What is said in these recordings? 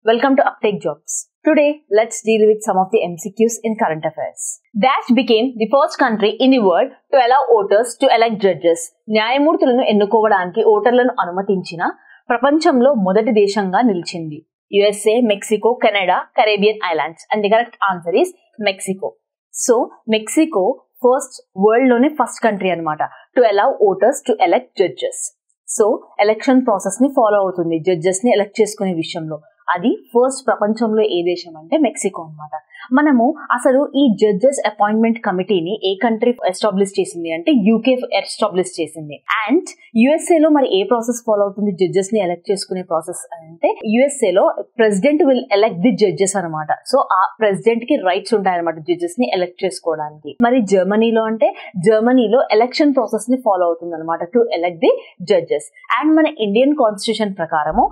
Welcome to Uptake Jobs. Today, let's deal with some of the MCQs in current affairs. Dash became the first country in the world to allow voters to elect judges. న్యాయమూర్తులను ఎన్నుకోవడానికి ఓటర్లను అనుమతించిన ప్రపంచంలో మొదటి దేశంగా నిలిచింది. USA, Mexico, Canada, Caribbean Islands. And the correct answer is Mexico. So, Mexico first world లోనే first country అన్నమాట to allow voters to elect judges. So election process ని follow అవుతుంది జడ్జెస్ ని ఎలక్ట్ చేసుకునే విషయంలో. అది ఫస్ట్ ప్రపంచంలో ఏ దేశం అంటే మెక్సికో అన్నమాట. మనము అసలు ఈ జడ్జెస్ అపాయింట్మెంట్ కమిటీని ఏ కంట్రీ ఎస్టాబ్లిష్ చేసింది అంటే యూకే ఎస్టాబ్లిష్ చేసింది. అండ్ యుఎస్ఏ లో మరి ఏ ప్రాసెస్ ఫాలో అవుతుంది జడ్జెస్ ని ఎలక్ట్ చేసుకునే ప్రాసెస్ అంటే యుఎస్ఏ లో president will elect the judges అనమాట. సో ఆ ప్రెసిడెంట్ కి రైట్స్ ఉంటాయన్నమాట జడ్జెస్ ని ఎలక్ట్ చేసుకోవడానికి. మరి జర్మనీలో అంటే జర్మనీలో ఎలక్షన్ ప్రాసెస్ ని ఫాలో అవుతుంది అనమాట to elect the judges. And మన ఇండియన్ కాన్స్టిట్యూషన్ ప్రకారము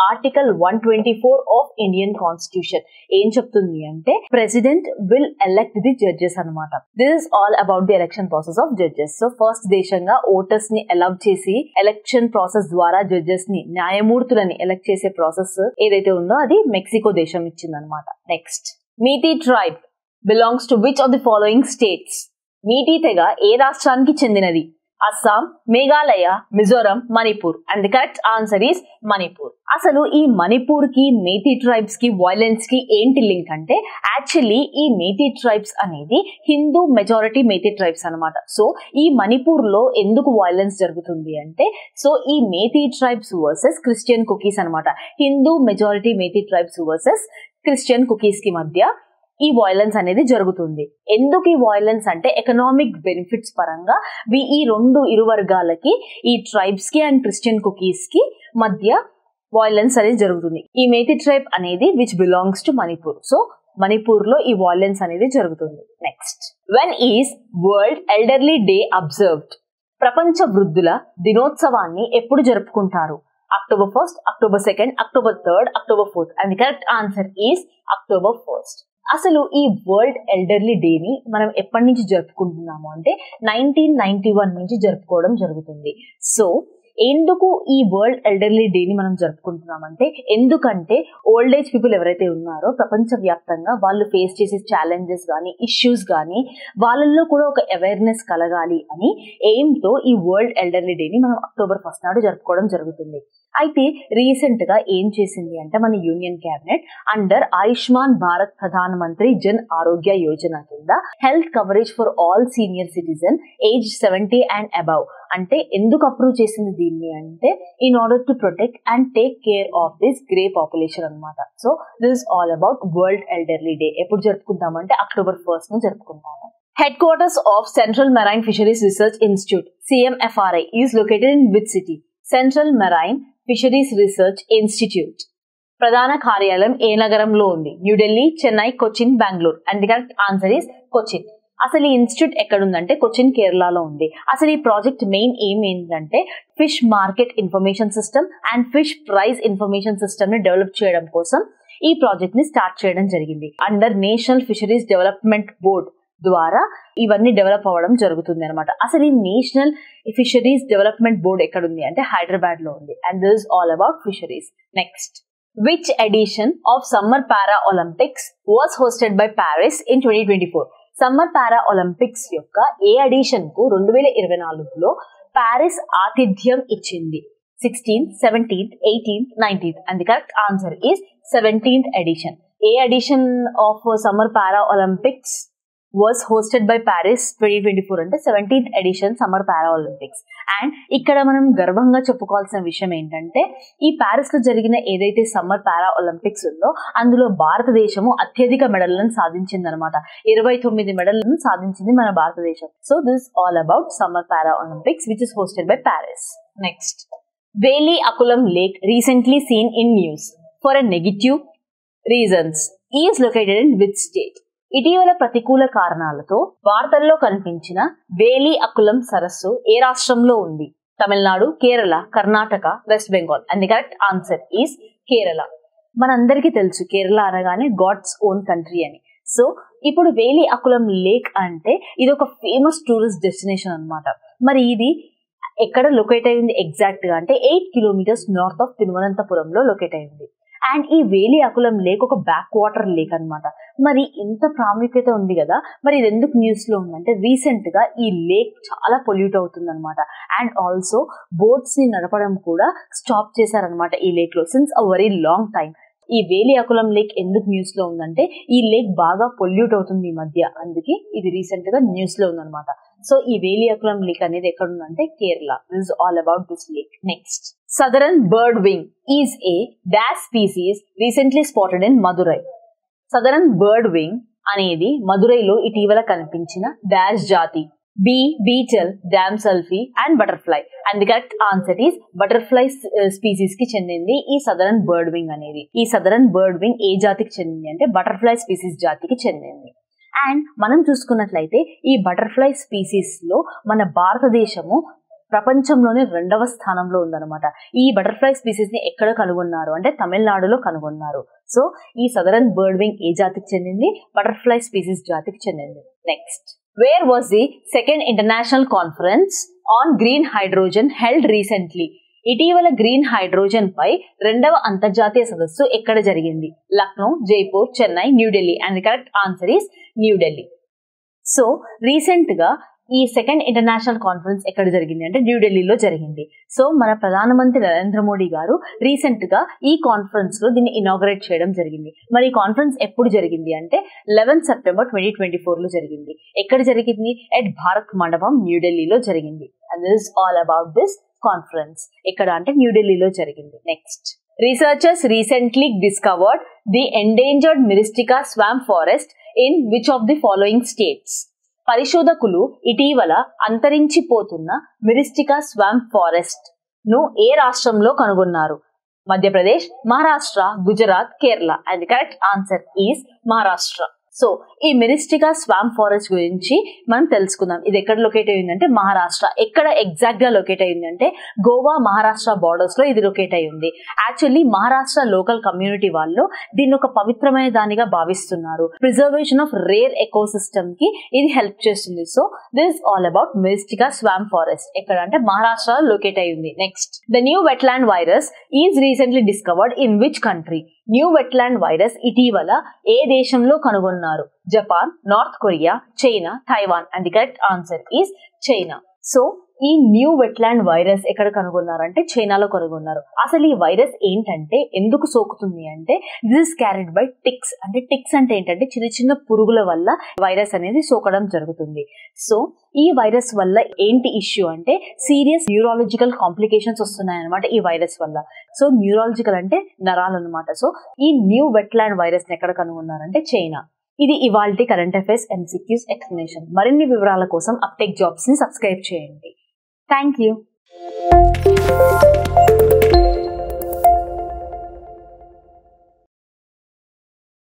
ఆర్టికల్ 124 ఆఫ్ ఇండియన్ కాన్స్టిట్యూషన్ ఏం చెప్తుంది అంటే president will elect the judges అనమాట. This is all about the election process of judges. So first దేశంగా ఓటర్స్ ని అలౌ చేసి ఎలక్షన్ ప్రాసెస్ ద్వారా జడ్జెస్ ని న్యాయమూర్తులని ఎలక్ట్ చేసే ప్రాసెస్ ఏదైతే ఉందో అది మెక్సికో దేశం ఇచ్చిందనమాట. Next, Meitei tribe belongs to which of the following states? Meitei తెగ ఏ రాష్ట్రానికి చెందినది? Assam, Meghalaya, Mizoram, Manipur. And the correct answer is Manipur. అసలు ఈ మణిపూర్ కి మేటీ ట్రైబ్స్ కి వైలెన్స్ కి ఏంటి లింక్ అంటే యాక్చువల్లీ ఈ మేటీ ట్రైబ్స్ అనేది హిందూ మెజారిటీ మేటీ ట్రైబ్స్ అనమాట. సో ఈ మణిపూర్ లో ఎందుకు వైలెన్స్ జరుగుతుంది అంటే సో ఈ మేటీ ట్రైబ్స్ వర్సెస్ క్రిస్టియన్ కుకీస్ అనమాట. Hindu majority మేటీ tribes versus Christian cookies కి మధ్య ఈ వైలెన్స్ అనేది జరుగుతుంది. ఎందుకు ఈ వైలెన్స్ అంటే ఎకనామిక్ బెనిఫిట్స్ పరంగా ఈ ఇరు వర్గాలకి ఈ ట్రైబ్స్ కి అండ్ క్రిస్టియన్ కుకీస్ కి మధ్య వైలెన్స్ అనేది జరుగుతుంది. ఈ మేటీ ట్రైబ్ అనేది which belongs to Manipur. So Manipur లో ఈ వైలెన్స్ అనేది జరుగుతుంది. Next, when is world elderly day observed? ప్రపంచ వృద్ధుల దినోత్సవాన్ని ఎప్పుడు జరుపుకుంటారు? October 1st, October 2nd, October 3rd, October 4th. And the correct answer is October 1st. అసలు ఈ వరల్డ్ ఎల్డర్లీ డే ని మనం ఎప్పటి నుంచి జరుపుకుంటున్నాము అంటే 1991 నుంచి జరుపుకోవడం జరుగుతుంది. సో ఎందుకు ఈ వరల్డ్ ఎల్డర్లీ డే ని మనం జరుపుకుంటున్నామంటే ఎందుకంటే ఓల్డ్ ఏజ్ పీపుల్ ఎవరైతే ఉన్నారో ప్రపంచ వ్యాప్తంగా వాళ్ళు ఫేస్ చేసే ఛాలెంజెస్ కానీ ఇష్యూస్ కానీ వాళ్ళల్లో కూడా ఒక అవేర్నెస్ కలగాలి అని ఎయిమ్ తో ఈ వరల్డ్ ఎల్డర్లీ డే ని మనం October 1st నాడు జరుపుకోవడం జరుగుతుంది. అయితే రీసెంట్ గా ఏం చేసింది అంటే మన union cabinet under Ayushman Bharat Pradhan Mantri Jan Arogya Yojana కింద health coverage for all senior citizen age 70 and above అంటే ఎందుకు అప్రూవ్ చేసింది దీన్ని అంటే in order to protect and take care of this grey population అనమాట. So this is all about world elderly day. ఎప్పుడు జరుపుకుంటామంటే October 1st ను జరుపుకుంటాము. Headquarters of central marine fisheries research institute CMFRI is located in which city? Central marine fisheries research institute ప్రధాన కార్యాలయం ఏ నగరంలో ఉంది? New Delhi, Chennai, Cochin, Bengaluru. And the correct answer is Cochin. అసలు ఈ ఇన్స్టిట్యూట్ ఎక్కడుందంటే కొచ్చిన్, కేరళలో ఉంది. అసలు ఈ ప్రాజెక్ట్ మెయిన్ ఏం ఏంటంటే fish market information system and fish price information system ని డెవలప్ చేయడం కోసం ఈ ప్రాజెక్ట్ ని స్టార్ట్ చేయడం జరిగింది. Under national fisheries development board ద్వారా ఇవన్నీ డెవలప్ అవ్వడం జరుగుతుంది అనమాట. అసలు ఈ నేషనల్ ఫిషరీస్ డెవలప్మెంట్ బోర్డ్ ఎక్కడుంది అంటే హైదరాబాద్ లో ఉంది. And this is all about fisheries. Next, which edition of summer para Olympics was hosted by Paris in 2024? Summer para Olympics యొక్క ఏ ఎడిషన్ కు 2024లో ప్యారిస్ ఆతిథ్యం ఇచ్చింది? 16th, 17th, 18th, 19th. And the correct answer is 17th edition. ఏ edition of summer para Olympics was hosted by Paris 2024 అంటే 17th edition summer para Olympics. And ఇక్కడ మనం గర్వంగా చెప్పుకోవాల్సిన విషయం ఏంటంటే ఈ ప్యారిస్ లో జరిగిన ఏదైతే సమ్మర్ పారా ఒలింపిక్స్ ఉందో అందులో భారతదేశము అత్యధిక మెడల్లను సాధించింది అనమాట. 29 మెడల్లను సాధించింది మన భారతదేశం. So this all about summer para Olympics which is hosted by Paris. Next, Veli Akkulam lake recently seen in news for a negative reasons is located in which state? ఇటీవల ప్రతికూల కారణాలతో వార్తల్లో కనిపించిన వేలి అకులం సరస్సు ఏ రాష్ట్రంలో ఉంది? Tamil Nadu, Kerala, Karnataka, west Bengal. And the correct answer is Kerala. మనందరికీ తెలుసు కేరళ అనగానే గాడ్స్ ఓన్ కంట్రీ అని. సో ఇప్పుడు వేలి అకులం లేక్ అంటే ఇది ఒక ఫేమస్ టూరిస్ట్ డెస్టినేషన్ అనమాట. మరి ఇది ఎక్కడ లొకేట్ అయింది ఎగ్జాక్ట్ గా అంటే 8 కిలోమీటర్స్ నార్త్ ఆఫ్ తిరువనంతపురంలో లొకేట్ అయింది. అండ్ ఈ వేలియాకులం లేక్ ఒక బ్యాక్ వాటర్ లేక్ అన్నమాట. మరి ఇంత ప్రాముఖ్యత ఉంది కదా, మరి ఇది ఎందుకు న్యూస్ లో ఉందంటే రీసెంట్ గా ఈ లేక్ చాలా పొల్యూట్ అవుతుంది అనమాట. అండ్ ఆల్సో బోట్స్ ని నడపడం కూడా స్టాప్ చేశారనమాట ఈ లేక్ లో since a very long time. ఈ వేలియాకులం లేక్ ఎందుకు న్యూస్ లో ఉందంటే ఈ లేక్ బాగా పొల్యూట్ అవుతుంది ఈ మధ్య, అందుకే ఇది రీసెంట్ గా న్యూస్ లో ఉందన్నమాట. సో ఈ వేలియాకులం లేక్ అనేది ఎక్కడ ఉందంటే Kerala. This is all about this lake. Next, southern bird wing is a dash species recently spotted in Madurai. Southern bird wing అనేది మదురైలో ఇటీవల కనిపించిన డాష్ జాతి. Bee, beetle, damselfly and butterfly. And the correct answer is butterfly species కి చెందింది ఈ southern bird wing అనేది. ఈ సదరన్ బర్డ్ వింగ్ ఏ జాతికి చెందింది అంటే బటర్ఫ్లై స్పీసీస్ జాతికి చెందింది. అండ్ మనం చూసుకున్నట్లయితే ఈ బటర్ఫ్లై స్పీసీస్ లో మన భారతదేశము ప్రపంచంలోనే 2వ స్థానంలో ఉందన్నమాట. ఈ బటర్ఫ్లై స్పీసీస్ ని ఎక్కడ కనుగొన్నారు అంటే తమిళనాడులో కనుగొన్నారు. సో ఈ సదరన్ బర్డ్ వింగ్ ఏ జాతికి చెందింది? బటర్ఫ్లై స్పీసీస్ జాతికి చెందింది. Next, where was the second international conference on green hydrogen held recently? ఇటీవల గ్రీన్ హైడ్రోజన్ పై 2వ అంతర్జాతీయ సదస్సు ఎక్కడ జరిగింది? Lucknow, Jaipur, Chennai, New Delhi. And the correct answer is New Delhi. So recent గా ఈ సెకండ్ ఇంటర్నేషనల్ కాన్ఫరెన్స్ ఎక్కడ జరిగింది అంటే న్యూఢిల్లీలో జరిగింది. సో మన ప్రధానమంత్రి నరేంద్ర మోడీ గారు రీసెంట్ గా ఈ కాన్ఫరెన్స్ లో దీన్ని ఇనాగ్రేట్ చేయడం జరిగింది. మరి ఈ కాన్ఫరెన్స్ ఎప్పుడు జరిగింది అంటే 11 సెప్టెంబర్ 2024 లో జరిగింది. ఎక్కడ జరిగింది? ఎట్ భారత్ మండపం, న్యూఢిల్లీలో జరిగింది. And this is all about this conference. ఎక్కడ అంటే న్యూఢిల్లీలో జరిగింది. Next, researchers recently discovered the endangered myristica swamp forest in which of the following states? పరిశోధకులు ఇటీవల అంతరించిపోతున్న మిరిస్టికా స్వాంప్ ఫారెస్ట్ ను ఏ రాష్ట్రంలో కనుగొన్నారు? Madhya Pradesh, Maharashtra, Gujarat, Kerala. And the correct answer is Maharashtra. So ఈ మిరిస్టికా స్వాంప్ ఫారెస్ట్ గురించి మనం తెలుసుకుందాం. ఇది ఎక్కడ లొకేట్ అయ్యిందంటే మహారాష్ట్ర. ఎక్కడ ఎగ్జాక్ట్ గా లొకేట్ అయ్యిందంటే గోవా మహారాష్ట్ర బార్డర్స్ లో ఇది లొకేట్ అయి ఉంది. యాక్చువల్లీ మహారాష్ట్ర లోకల్ కమ్యూనిటీ వాళ్ళు దీన్ని ఒక పవిత్రమైన దానిగా భావిస్తున్నారు. ప్రిజర్వేషన్ ఆఫ్ రేర్ ఎకోసిస్టమ్ కి ఇది హెల్ప్ చేస్తుంది. So this is all about myristica swamp forest. ఎక్కడ అంటే మహారాష్ట్ర లొకేట్ అయి ఉంది. Next, the new wetland virus is recently discovered in which country? New wetland virus ఇటీవల ఏ దేశంలో కనుగొన్నారు? Japan, North Korea, China, Taiwan. And the correct answer is China. So ఈ new wetland virus ఎక్కడ కనుగొన్నారు అంటే చైనాలో కనుగొన్నారు. అసలు ఈ వైరస్ ఏంటంటే ఎందుకు సోకుతుంది అంటే this is carried by ticks. అంటే టిక్స్ అంటే ఏంటంటే చిన్న చిన్న పురుగుల వల్ల వైరస్ అనేది సోకడం జరుగుతుంది. సో ఈ వైరస్ వల్ల ఏంటి ఇష్యూ అంటే సీరియస్ న్యూరాలజికల్ కాంప్లికేషన్స్ వస్తున్నాయి అనమాట ఈ వైరస్ వల్ల. సో న్యూరాలజికల్ అంటే నరాలు అనమాట. సో ఈ న్యూ వెట్లాండ్ వైరస్ ని ఎక్కడ కనుగొన్నారంటే చైనా. ఇది ఇవాల్టి కరెంట్ అఫైర్స్ MCQs ఎక్స్ప్లెనేషన్. మరిన్ని వివరాల కోసం అప్టెక్ జాబ్స్ ని సబ్స్క్రైబ్ చేయండి. Thank you.